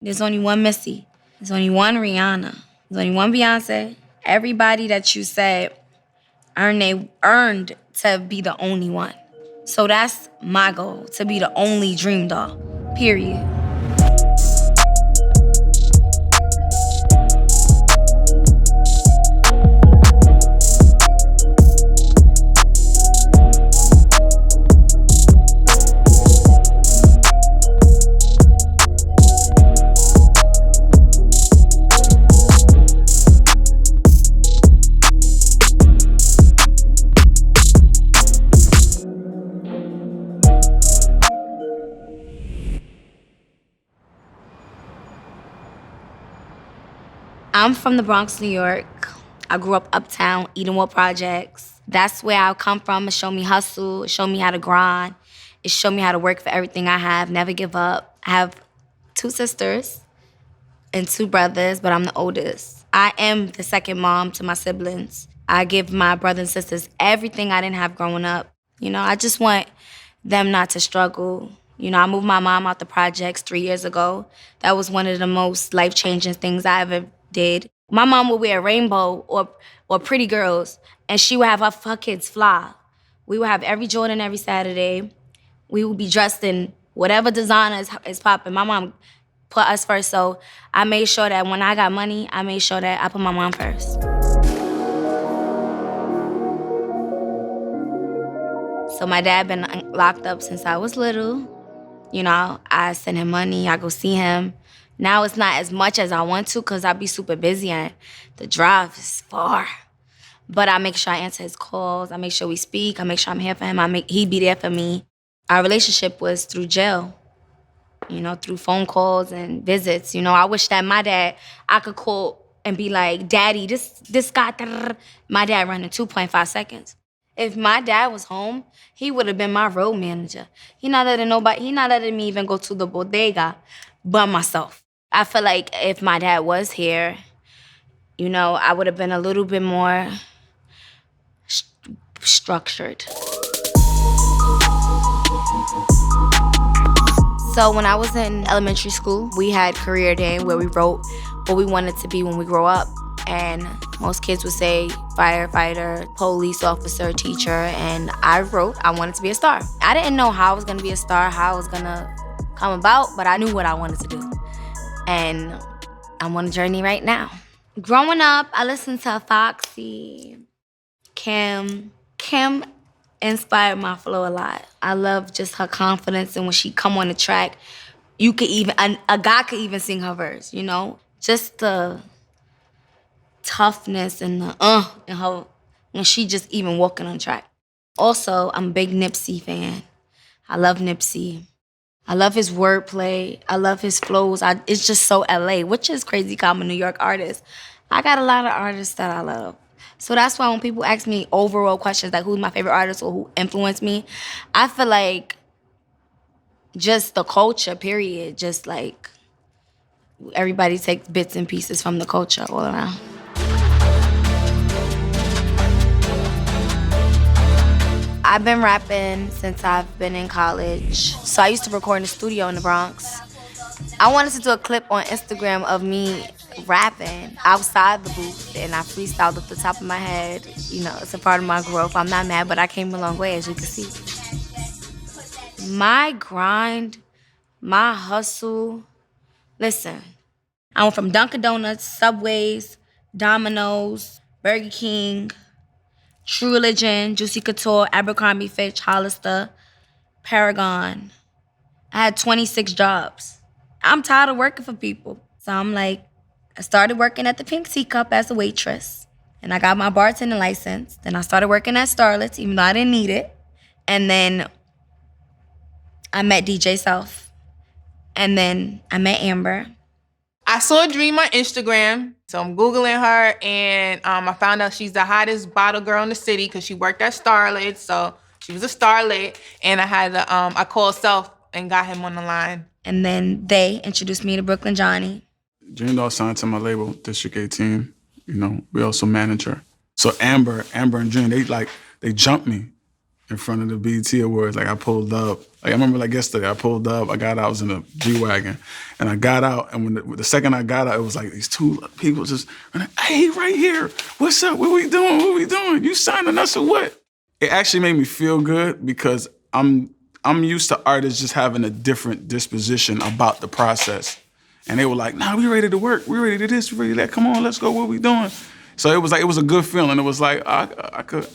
There's only one Missy. There's only one Rihanna. There's only one Beyonce. Everybody that you said earned to be the only one. So that's my goal, to be the only DreamDoll, period. I'm from the Bronx, New York. I grew up uptown, Edenwood Projects. That's where I come from. It showed me hustle. It showed me how to grind. It showed me how to work for everything I have, never give up. I have 2 sisters and 2 brothers, but I'm the oldest. I am the second mom to my siblings. I give my brothers and sisters everything I didn't have growing up. I just want them not to struggle. I moved my mom out the projects 3 years ago. That was one of the most life-changing things I ever did. My mom would wear a rainbow or pretty girls, and she would have her kids fly. We would have every Jordan every Saturday. We would be dressed in whatever designer is popping. My mom put us first, so I made sure that when I got money, I made sure that I put my mom first. So my dad been locked up since I was little. I send him money, I go see him. Now it's not as much as I want to because I be super busy and the drive is far. But I make sure I answer his calls. I make sure we speak. I make sure I'm here for him. He be there for me. Our relationship was through jail, through phone calls and visits. I wish that my dad, I could call and be like, Daddy, this guy, my dad ran in 2.5 seconds. If my dad was home, he would have been my road manager. He not letting me even go to the bodega by myself. I feel like if my dad was here, I would have been a little bit more structured. So when I was in elementary school, we had career day where we wrote what we wanted to be when we grow up. And most kids would say firefighter, police officer, teacher, and I wrote I wanted to be a star. I didn't know how I was gonna be a star, how I was gonna come about, but I knew what I wanted to do. And I'm on a journey right now. Growing up, I listened to Foxy, Kim. Kim inspired my flow a lot. I love just her confidence, and when she come on the track, a guy could even sing her verse, Just the toughness and the in her when she just even walking on track. Also, I'm a big Nipsey fan. I love Nipsey. I love his wordplay. I love his flows. It's just so LA, which is crazy because I'm a New York artist. I got a lot of artists that I love. So that's why when people ask me overall questions like who's my favorite artist or who influenced me, I feel like just the culture, period. Just like everybody takes bits and pieces from the culture all around. I've been rapping since I've been in college. So I used to record in the studio in the Bronx. I wanted to do a clip on Instagram of me rapping outside the booth, and I freestyled off the top of my head. It's a part of my growth. I'm not mad, but I came a long way, as you can see. My grind, my hustle. Listen, I went from Dunkin' Donuts, Subways, Domino's, Burger King, True Religion, Juicy Couture, Abercrombie Fitch, Hollister, Paragon. I had 26 jobs. I'm tired of working for people. So I started working at the Pink Teacup as a waitress. And I got my bartending license. Then I started working at Starlet's, even though I didn't need it. And then I met DJ Self. And then I met Amber. I saw Dream on Instagram, so I'm Googling her, and I found out she's the hottest bottle girl in the city because she worked at Starlet, so she was a starlet, and I called Self and got him on the line. And then they introduced me to Brooklyn Johnny. DreamDoll signed to my label, District 18. We also manage her. So Amber and Dream, they jumped me. in front of the BET Awards. Like I pulled up. Like I remember like yesterday, I pulled up, I got out, I was in a G-Wagon. And I got out, and when the second I got out, it was like these two people just, hey, right here, what's up, what we doing, You signing us or what? It actually made me feel good because I'm used to artists just having a different disposition about the process. And they were like, nah, we ready to work, we ready to this, we ready to that, come on, let's go, what we doing? So it was a good feeling. It was like, I could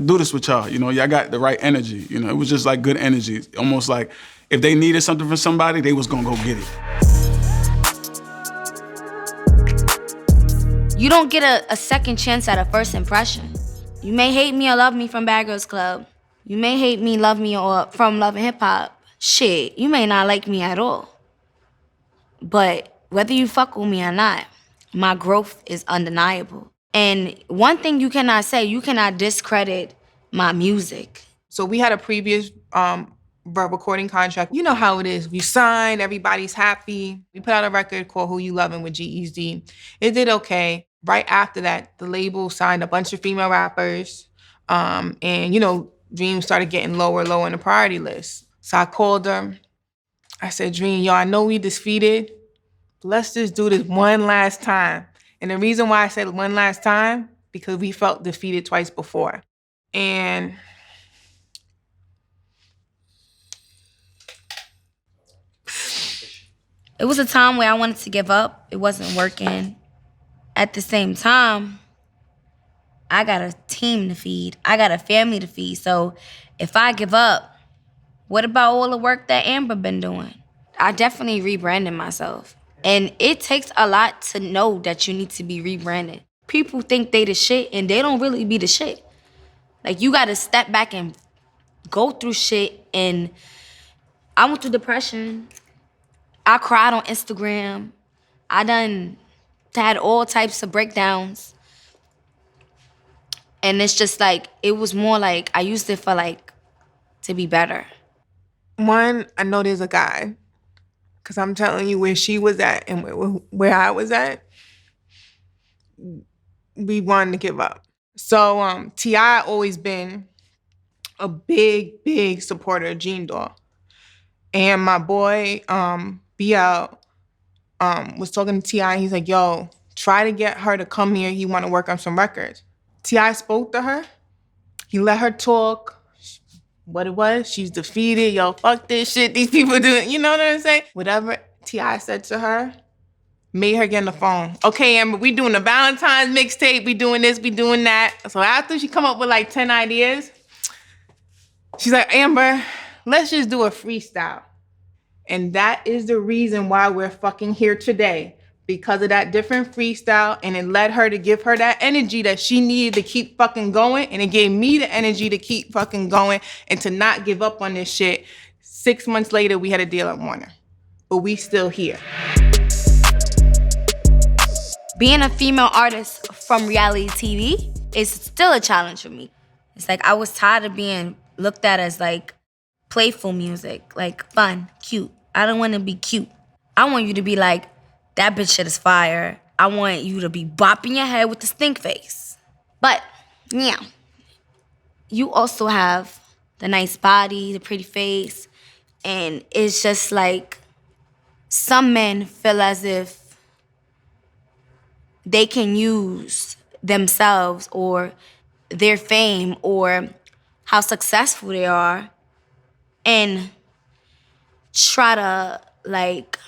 do this with y'all. You know, y'all got the right energy. You know, it was just like good energy. Almost like if they needed something from somebody, they was gonna go get it. You don't get a second chance at a first impression. You may hate me or love me from Bad Girls Club. You may hate me, love me, or from Love and Hip Hop. Shit, you may not like me at all. But whether you fuck with me or not, my growth is undeniable. And one thing you cannot say, you cannot discredit my music. So we had a previous recording contract. You know how it is. We signed, everybody's happy. We put out a record called Who You Lovin' with G-Eazy. It did okay. Right after that, the label signed a bunch of female rappers. And, you know, Dream started getting lower on the priority list. So I called her. I said, Dream, yo, I know we defeated. Let's just do this one last time. And the reason why I said one last time, because we felt defeated twice before. And it was a time where I wanted to give up. It wasn't working. At the same time, I got a team to feed. I got a family to feed. So if I give up, what about all the work that Amber been doing? I definitely rebranded myself. And it takes a lot to know that you need to be rebranded. People think they the shit and they don't really be the shit. Like you gotta step back and go through shit. And I went through depression. I cried on Instagram. I had all types of breakdowns. And it's just like, it was more like, I used it for like, to be better. One, I know there's a guy. Because I'm telling you, where she was at and where I was at, we wanted to give up. So T.I. always been a big supporter of DreamDoll. And my boy, BL, was talking to T.I. He's like, yo, try to get her to come here. He want to work on some records. T.I. spoke to her. He let her talk. What it was, she's defeated. Yo, fuck this shit. These people doing, you know what I'm saying? Whatever T.I. said to her, made her get on the phone. Okay, Amber, we doing a Valentine's mixtape. We doing this, we doing that. So after she come up with like 10 ideas, she's like, Amber, let's just do a freestyle. And that is the reason why we're fucking here today. Because of that different freestyle, and it led her to give her that energy that she needed to keep fucking going, and it gave me the energy to keep fucking going and to not give up on this shit. 6 months later, we had a deal at Warner, but we still here. Being a female artist from reality TV is still a challenge for me. It's like I was tired of being looked at as like playful music, like fun, cute. I don't want to be cute. I want you to be like, that bitch shit is fire. I want you to be bopping your head with the stink face. But, yeah, you also have the nice body, the pretty face, and it's just like some men feel as if they can use themselves or their fame or how successful they are and try to, like,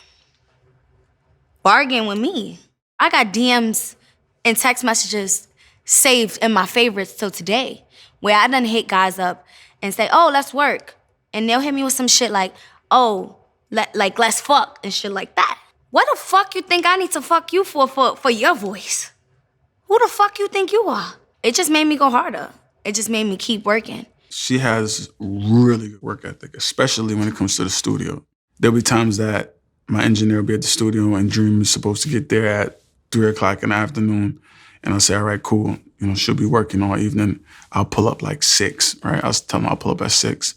bargain with me. I got DMs and text messages saved in my favorites till today, where I done hit guys up and say, oh, let's work. And they'll hit me with some shit like, oh, let's fuck and shit like that. What the fuck you think I need to fuck you for your voice? Who the fuck you think you are? It just made me go harder. It just made me keep working. She has really good work ethic, especially when it comes to the studio. There'll be times that my engineer will be at the studio and Dream is supposed to get there at 3 o'clock in the afternoon. And I'll say, all right, cool. You know, she'll be working all evening. I'll pull up like 6, right? I'll tell them I'll pull up at 6.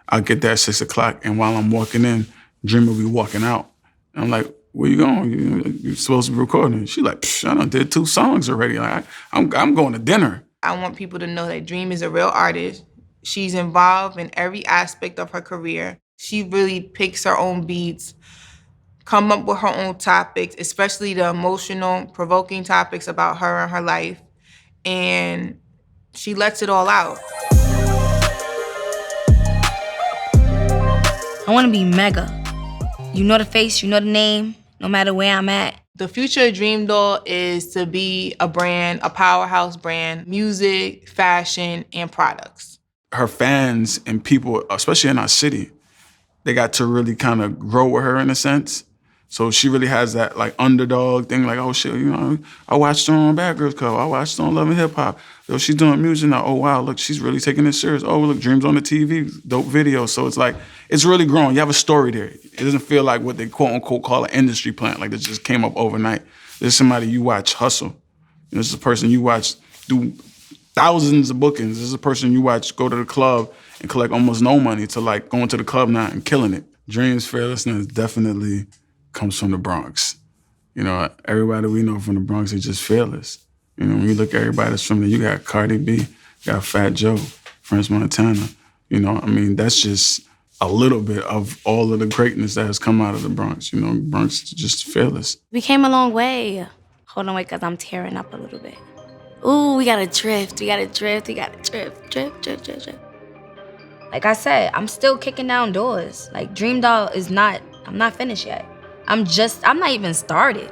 I'll get there at 6 o'clock. And while I'm walking in, Dream will be walking out. And I'm like, where you going? You're supposed to be recording. She's like, I done did 2 songs already. Like, I'm going to dinner. I want people to know that Dream is a real artist. She's involved in every aspect of her career. She really picks her own beats, come up with her own topics, especially the emotional, provoking topics about her and her life. And she lets it all out. I want to be mega. You know the face, you know the name, no matter where I'm at. The future of DreamDoll is to be a brand, a powerhouse brand, music, fashion, and products. Her fans and people, especially in our city, they got to really kind of grow with her in a sense. So she really has that like underdog thing, like, oh shit, you know, I watched her on Bad Girls Club, I watched her on Love and Hip Hop. Yo, she's doing music now. Oh wow, look, she's really taking this serious. Oh look, Dreams on the TV, dope video. So it's like, it's really growing. You have a story there. It doesn't feel like what they quote unquote call an industry plant, like this just came up overnight. This is somebody you watch hustle. You know, this is a person you watch do thousands of bookings. This is a person you watch go to the club and collect almost no money to like going to the club now and killing it. Dreams fearlessness definitely comes from the Bronx. You know, everybody we know from the Bronx is just fearless. You know, when you look at everybody that's from there, you got Cardi B, you got Fat Joe, French Montana. You know, I mean, that's just a little bit of all of the greatness that has come out of the Bronx. You know, Bronx is just fearless. We came a long way. Hold on, wait, because I'm tearing up a little bit. Ooh, we gotta drift, we gotta drift, we gotta drift, drift, drift, drift, drift. Like I said, I'm still kicking down doors. Like DreamDoll is not, I'm not finished yet. I'm not even started.